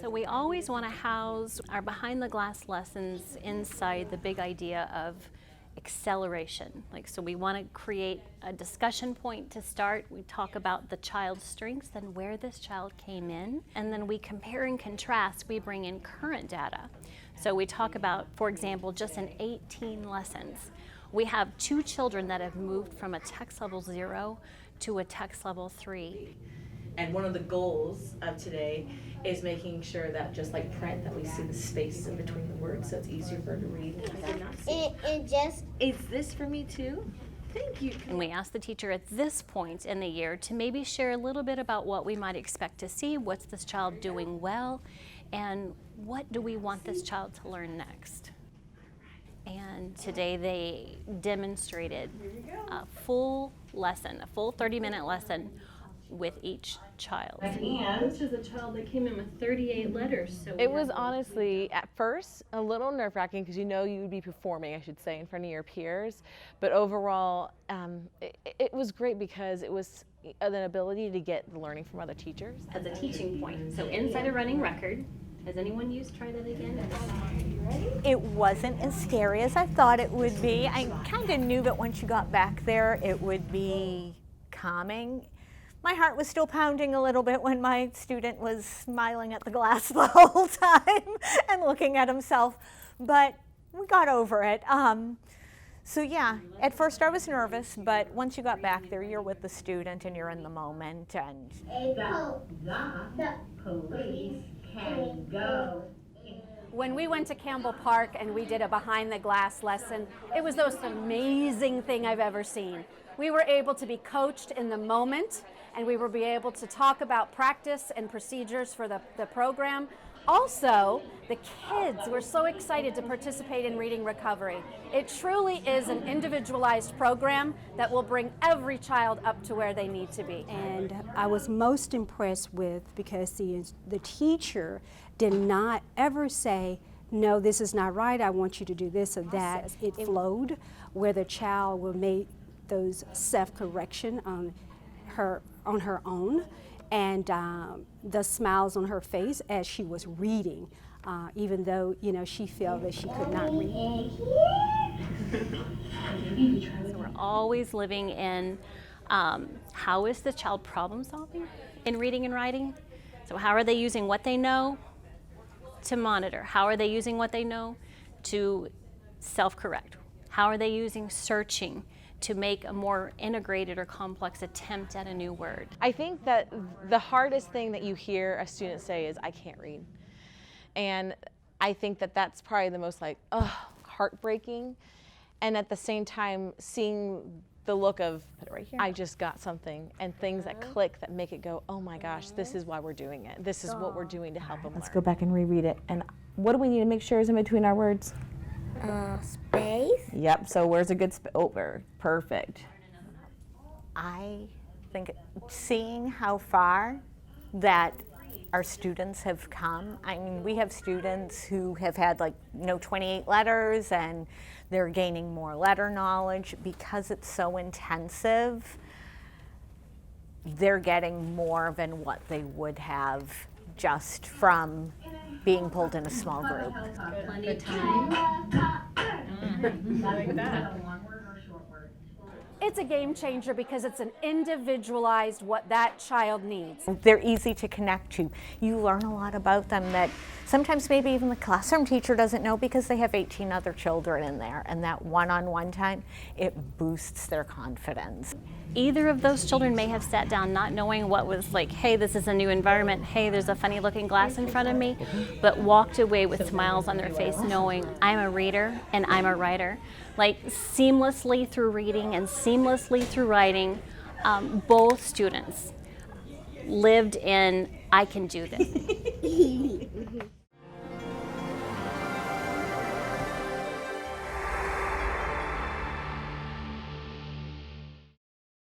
So we always want to house our behind the glass lessons inside the big idea of acceleration. So we want to create a discussion point to start. We talk about the child's strengths and where this child came in, and then we compare and contrast. We bring in current data. So we talk about, for example, just in 18 lessons, we have 2 children that have moved from a text level 0 to a text level 3. And one of the goals of today is making sure that, just like print, that we see the space in between the words, so it's easier for her to read. Is this for me too? Thank you. And we ask the teacher at this point in the year to maybe share a little bit about what we might expect to see, what's this child doing well, and what do we want this child to learn next. And today they demonstrated a full lesson, a full 30-minute lesson with each child. This is a child that came in with 38 letters. So it was honestly, at first, a little nerve-wracking because you know you would be performing, I should say, in front of your peers. But overall, it was great because it was an ability to get the learning from other teachers. As a teaching point, so inside a running record, has anyone used Try That Again? It wasn't as scary as I thought it would be. I kind of knew that once you got back there, it would be calming. My heart was still pounding a little bit when my student was smiling at the glass the whole time and looking at himself, but we got over it. So yeah, at first I was nervous, but once you got back there, you're with the student and you're in the moment. And the police can go. When we went to Campbell Park and we did a behind the glass lesson, it was the most amazing thing I've ever seen. We were able to be coached in the moment, and we will be able to talk about practice and procedures for the program. Also, the kids were so excited to participate in Reading Recovery. It truly is an individualized program that will bring every child up to where they need to be. And I was most impressed with, because the teacher did not ever say, no, this is not right, I want you to do this or that. It flowed, where the child will make those self-correction on her own, and the smiles on her face as she was reading, even though she felt that she could not read. So we're always living in how is the child problem solving in reading and writing? So how are they using what they know to monitor? How are they using what they know to self-correct? How are they using searching to make a more integrated or complex attempt at a new word? I think that the hardest thing that you hear a student say is, I can't read. And I think that that's probably the most heartbreaking. And at the same time, seeing the look of, put it right here, I just got something, and things that click that make it go, oh my gosh, this is why we're doing it. This is what we're doing to help them learn. Let's go back and reread it. And what do we need to make sure is in between our words? Space. Yep, so where's a good perfect. I think seeing how far that our students have come. I mean, we have students who have had 28 letters, and they're gaining more letter knowledge because it's so intensive. They're getting more than what they would have just from being pulled in a small group. Plenty of time. Like that. It's a game changer because it's an individualized what that child needs. They're easy to connect to. You learn a lot about them that sometimes maybe even the classroom teacher doesn't know, because they have 18 other children in there, and that one-on-one time, it boosts their confidence. Either of those children may have sat down not knowing what was hey, this is a new environment, hey, there's a funny looking glass in front of me, but walked away with smiles on their face knowing I'm a reader and I'm a writer. Seamlessly through reading and seamlessly through writing, both students lived in, I can do this.